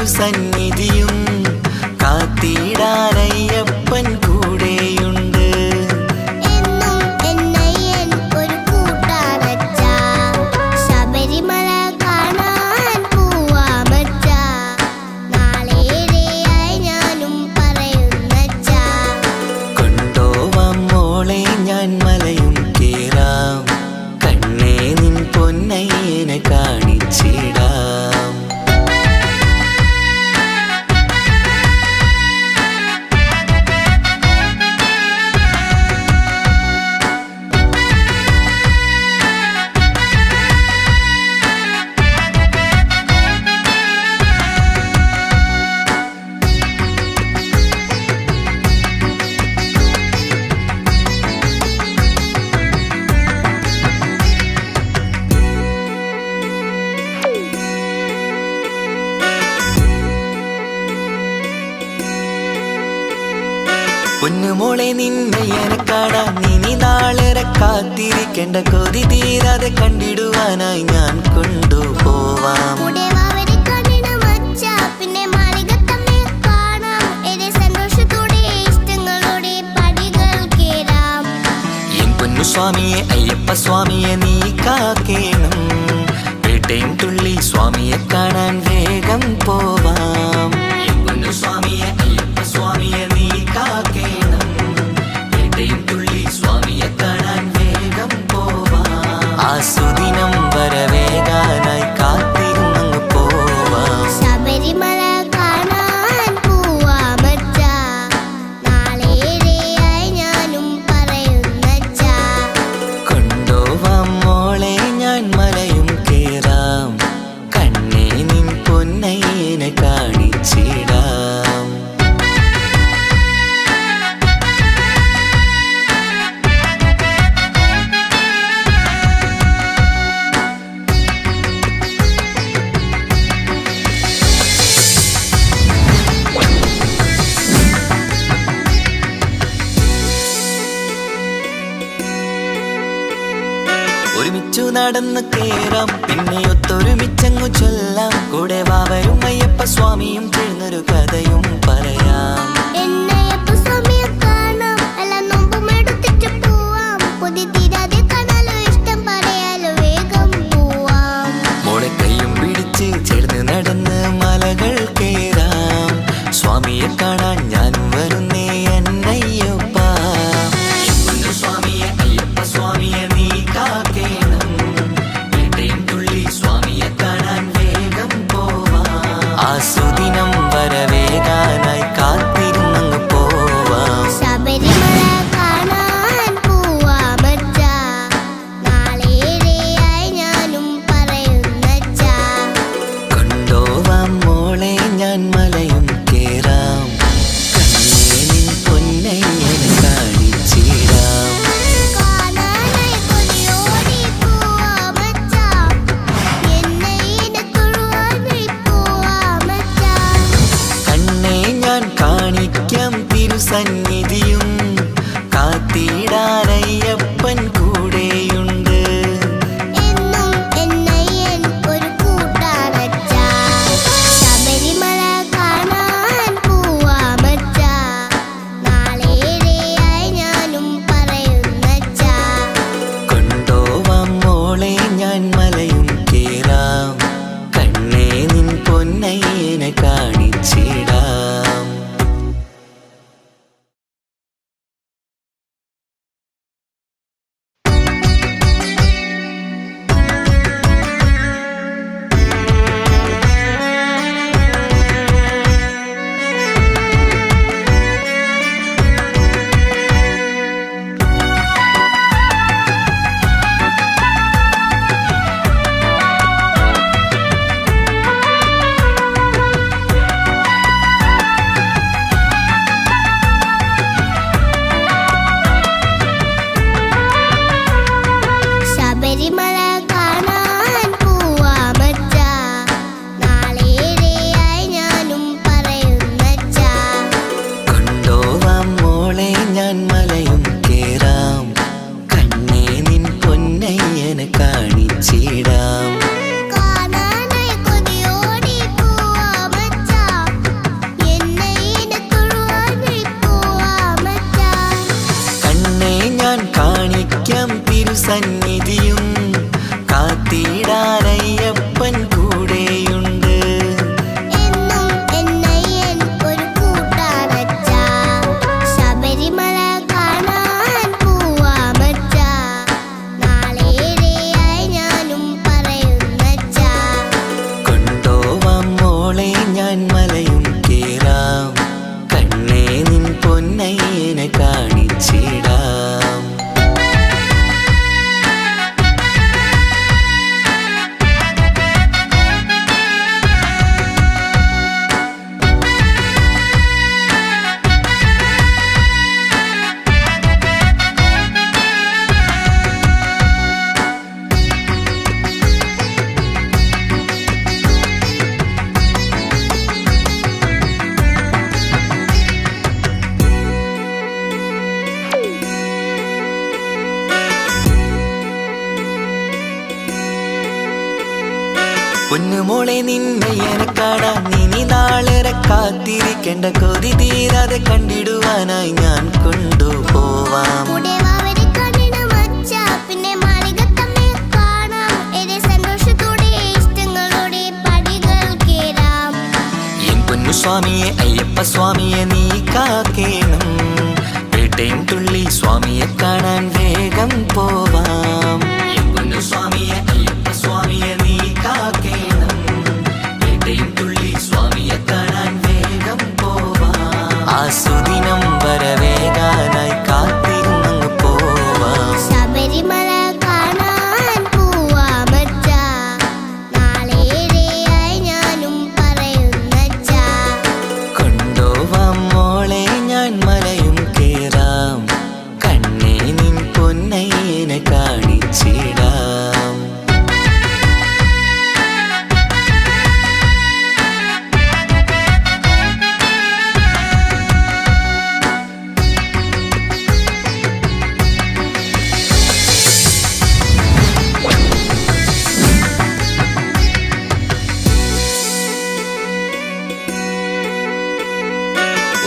തിരുസന്നിധിയും കാത്തിടാനയ്യപ്പൻ കൂടെയുണ്ട്. കൊണ്ടോവാം മോളെ ഞാൻ മലയും കേറാം, കണ്ണേ നിൻ പൊന്നയ്യനെ കാണിച്ചിടാം. പൊന്നുമോളെ നിന്നയ്യനെ കാണാൻ ഇനി നാളേറെ കാത്തിരിക്കേണ്ട, കൊതി തീരാതെ കണ്ടിടുവാനായി ഞാൻ കൊണ്ടുപോവാം. എൻ പൊന്നു സ്വാമിയെ അയ്യപ്പ സ്വാമിയെ നീ കാക്കേണം, പേട്ടയും തുള്ളി സ്വാമിയെ കാണാൻ വേഗം പോവാം. എൻ പൊന്നു സ്വാമിയെ അയ്യപ്പ സ്വാമിയെ നീ കാക്കേണം, പേട്ടയും തുള്ളി സ്വാമിയെ കാണാൻ വേഗം പോവാം. ആ സുദിനം വരവേകാനായി കാത്തിരുന്നങ്ങ് പോവാം. ശബരിമല കാണാൻ പോവാമച്ചാ, നാളേറെയായി ഞാനും പറയുന്നച്ചാ. കൊണ്ടോവാം മോളെ ഞാൻ മലയും കേറാം, കണ്ണേ നിൻ പൊന്നയ്യനെ കാണിച്ചിടാം. ഒരുമിച്ചു നടന്ന് കേറാം, പിന്നെ ഒത്തൊരുമിച്ചങ്ങു ചൊല്ലാം. കൂടെ വാവരും അയ്യപ്പ സ്വാമിയും ചേർന്നൊരു കഥയും പറയാം. മോളെ കയ്യും പിടിച്ച് ചേർന്ന് നടന്ന് മലകൾ കേറാം, സ്വാമിയെ കാണാൻ ഞാനും വരുന്നേ എന്നയ്യപ്പ. സ്വാമിയെ അയ്യപ്പ സ്വാമിയെ നീ കാക്കേണം, പേട്ടയും തുള്ളി സ്വാമിയെ കാണാൻ വേഗം പോവാം. ആ സുദിനം വരവേകാനായി കാത്തിരുന്നങ്ങ് പോവാം. ശബരിമല കാണാൻ പോവാമച്ചാ, നാളേറെയായി ഞാനും പറയുന്നച്ചാ. കൊണ്ടോവാം മോളെ ഞാൻ മലയും കേറാം, കണ്ണേ നിൻ പൊന്നയ്യനെ കാണിച്ചിടാം. കാണാനായി കൊതിയോടി പോവാമച്ചാ, എന്നയ്യനെ തൊഴുവാനായി പോവാമച്ചാ. കണ്ണേ ഞാൻ കാണിക്കാം തിരുസന്നിധിയും കാത്തിടാനയ്യപ്പൻ കൂടെയുണ്ട്. എന്നും എന്നയ്യൻ ഒരു കൂട്ടാനച്ചാ. ശബരിമല കാണാൻ പോവാമച്ചാ, നാളേറെയായി ഞാനും പറയുന്നച്ചാ. കൊണ്ടോവാം മോളെ ഞാൻ മലയും കേറാം, കണ്ണേ നിൻ പൊന്നയ്യനെ കാണിച്ചിടാം. പൊന്നുമോളെ നിന്നെ എനക്കാടാൻ ഇനി നാളേറെ കാത്തിരിക്കേണ്ട കൊതി തീരാതെ കണ്ടിടുവാനായി ഞാൻ കൊണ്ടുപോവാം. കൂടെ വാവരെ കാണണം അച്ഛാ, പിന്നെ മാളികത്തമ്മയെ കാണാം. ഏറെ സന്തോഷത്തോടെ ഇഷ്ടങ്ങളോടെ പടികൾ കേറാം. എൻ പൊന്നു സ്വാമിയെ അയ്യപ്പ സ്വാമിയെ നീ കാക്കേണം. പേട്ടയും തുള്ളി സ്വാമിയെ കാണാൻ വേഗം പോവാം. എൻ പൊന്നു സ്വാമിയെ അയ്യപ്പ സ്വാമിയെ നീ കാക്കേണം. പേട്ടയും തുള്ളി സ്വാമിയെ കാണാൻ വേഗം പോവാം. ആ സുദിനം വരവേകാനായി കാത്തിരുന്നങ്ങ് പോവാം. ശബരിമല കാണാൻ പോവാമച്ചാ, നാളേറെയായി ഞാനും പറയുന്നച്ചാ. കൊണ്ടോവാം മോളെ ഞാൻ മലയും കേറാം. കണ്ണേ നിൻ പൊന്നയ്യനെ കാണിച്ചിടാം.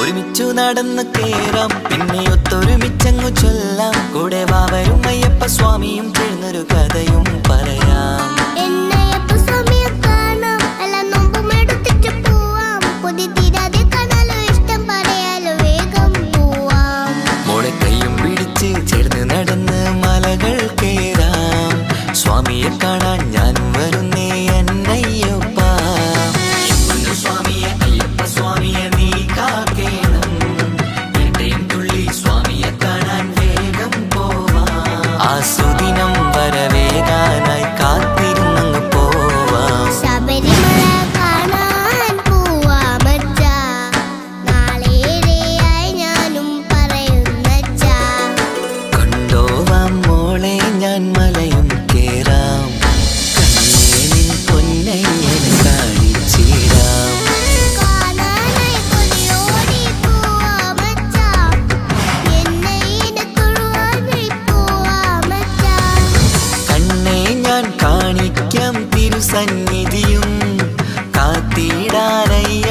ഒരുമിച്ചു നടന്ന് കേറാം, പിന്നെ ഒത്തൊരുമിച്ചങ്ങു ചൊല്ലാം. കൂടെ വാവരും അയ്യപ്പ സ്വാമിയും ചേർന്നൊരു കഥയും പറയാം. എന്നയ്യപ്പ സ്വാമിയെ കാണാം, എല്ലാ നോമ്പും എടുത്തിട്ട് പോവാം. കൊതി തീരാതെ കാണാലോ, ഇഷ്ടം പറയാലോ, വേഗം പോവാം. മോളെ കൈയും പിടിച്ച് ചേർന്ന് നടന്ന് മലകൾ കേറാം. സ്വാമിയെ കാണാൻ ഞാനും വരുന്നേ എന്നയ്യപ്പ. സ്വാമിയെ അയ്യപ്പ സ്വാമിയെ നീ കാക്കേണം. പേട്ടയും തുള്ളി സ്വാമിയെ കാണാൻ വേഗം പോവാം. ആ സുദിനം വരവേകാനായി കാത്തിരുന്നങ്ങ് പോവാം. ശബരിമല കാണാൻ പോവാമച്ചാ, നാളേറെയായി ഞാനും പറയുന്നച്ചാ. കൊണ്ടോവാം മോളെ ഞാൻ മലയും കേറാം. കണ്ണേ നിൻ പൊന്നയ്യനെ കാണിച്ചിടാം. കാണാനായി കൊതിയോടി പോവാമച്ചാ, എന്നയ്യനെ തൊഴുവാനായി പോവാമച്ചാ. കണ്ണേ ഞാൻ കാണിക്കാം തിരുസന്നിധിയും കാത്തിടാനയ്യ